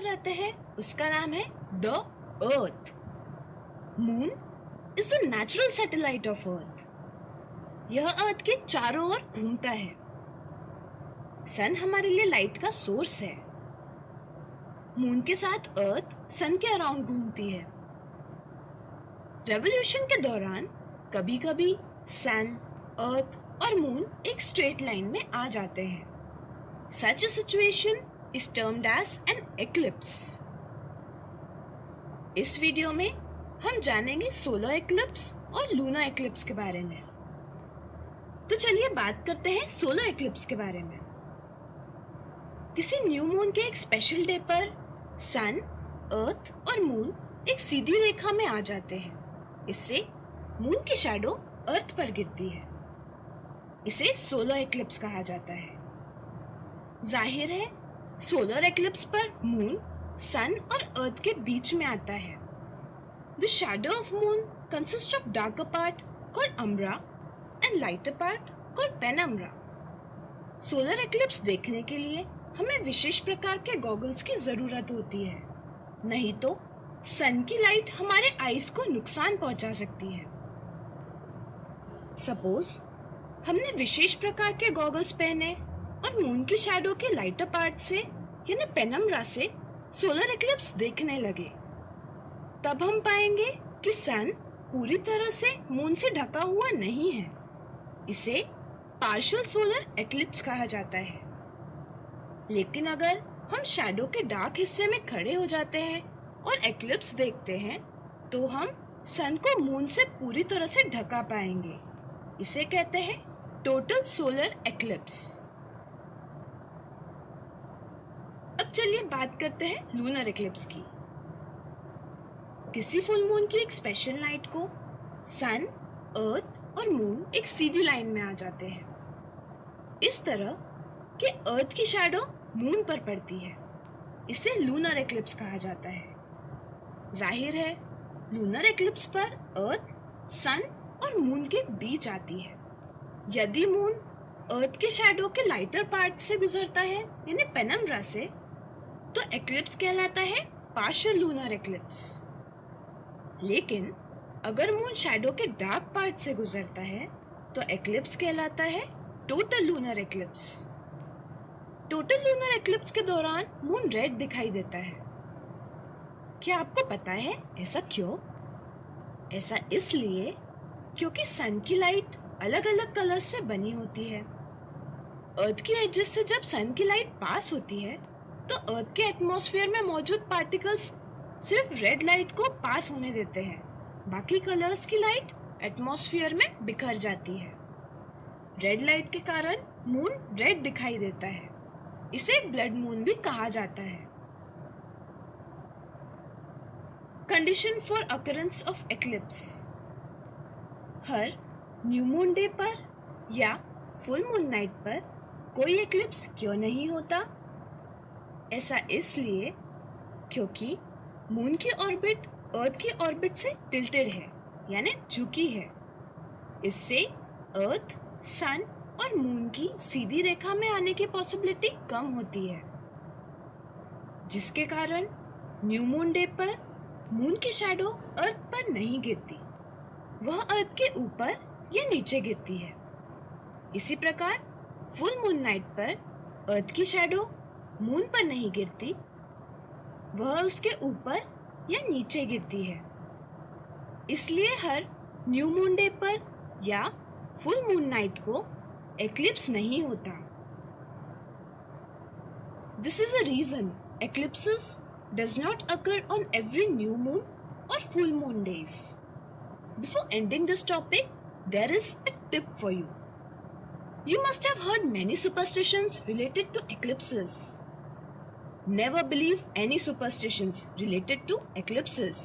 रहते हैं उसका नाम है the earth. Moon is the natural satellite of earth. यह अर्थ के चारों ओर घूमता है। सन हमारे लिए लाइट का सोर्स है। मून के साथ अर्थ सन के अराउंड घूमती है। रेवोल्यूशन के दौरान कभी कभी सन, अर्थ और मून एक स्ट्रेट लाइन में आ जाते हैं। Such a situation is termed as an eclipse. इस वीडियो में हम जानेंगे सोलर एक्लिप्स और लूनर एक्लिप्स के बारे में। तो चलिए बात करते हैं सोलर एक्लिप्स के बारे में। किसी न्यू मून के एक स्पेशल डे पर सन, अर्थ और मून एक सीधी रेखा में आ जाते हैं। इससे मून की शैडो अर्थ पर गिरती है। इसे सोलर एक्लिप्स कहा जाता है। जाहिर है सोलर एक्लिप्स पर मून सन और अर्थ के बीच में आता है। The shadow of moon consist of darker part called umbra and lighter part called penumbra. Solar eclipse देखने के लिए हमें विशेष प्रकार के गॉगल्स की जरूरत होती है, नहीं तो सन की लाइट हमारे आईज को नुकसान पहुंचा सकती है। सपोज हमने विशेष प्रकार के गॉगल्स पहने और मून की शैडो के लाइटर पार्ट से यानी पेनम्ब्रा से सोलर एक्लिप्स देखने लगे, तब हम पाएंगे कि सन पूरी तरह से मून से ढका हुआ नहीं है। इसे पार्शियल सोलर एक्लिप्स कहा जाता है। लेकिन अगर हम शैडो के डार्क हिस्से में खड़े हो जाते हैं और एक्लिप्स देखते हैं तो हम सन को मून से पूरी तरह से ढका पाएंगे। इसे कहते हैं टोटल सोलर एक्लिप्स। अब चलिए बात करते हैं लूनर एक्लिप्स की। किसी फुल मून की एक स्पेशल नाइट को सन, अर्थ और मून एक सीधी लाइन में आ जाते हैं। इस तरह कि अर्थ की शैडो मून पर पड़ती है। इसे लूनर एक्लिप्स कहा जाता है। जाहिर है लूनर एक्लिप्स पर अर्थ सन और मून के बीच आती है। यदि मून अर्थ के शैडो के लाइटर पार्ट से गुजरता है यानी पेनम्ब्रा से, तो एक्लिप्स कहलाता है पार्शियल लूनर एक्लिप्स। लेकिन अगर मून शैडो के डार्क पार्ट से गुजरता है तो एक्लिप्स कहलाता है total lunar eclipse. Total lunar eclipse के दौरान मून रेड दिखाई देता है। क्या आपको पता है ऐसा क्यों? ऐसा इसलिए क्योंकि सन की लाइट अलग अलग कलर्स से बनी होती है। अर्थ की एजेस से जब सन की लाइट पास होती है तो अर्थ के एटमॉस्फेयर में मौजूद पार्टिकल्स सिर्फ रेड लाइट को पास होने देते हैं। बाकी कलर्स की लाइट एटमॉस्फेयर में बिखर जाती है। रेड लाइट के कारण मून रेड दिखाई देता है। इसे ब्लड मून भी कहा जाता है। Condition for occurrence of eclipse. Her new moon day पर या फुल मून नाइट पर कोई एक्लिप्स क्यों नहीं होता? ऐसा इसलिए क्योंकि मून की ऑर्बिट अर्थ की ऑर्बिट से टिल्टेड है यानी झुकी है। इससे अर्थ, सन और मून की सीधी रेखा में आने की पॉसिबिलिटी कम होती है, जिसके कारण न्यू मून डे पर मून की शैडो अर्थ पर नहीं गिरती, वह अर्थ के ऊपर या नीचे गिरती है। इसी प्रकार फुल मून नाइट पर अर्थ की शैडो मून पर नहीं गिरती, वह उसके ऊपर या नीचे गिरती है। इसलिए हर न्यू मून डे पर या फुल मून नाइट को एक्लिप्स नहीं होता। This is a reason eclipses does not occur on every new moon or full moon days. Before ending this topic, there is a tip for you. You must have heard many superstitions related to eclipses. Never believe any superstitions related to eclipses.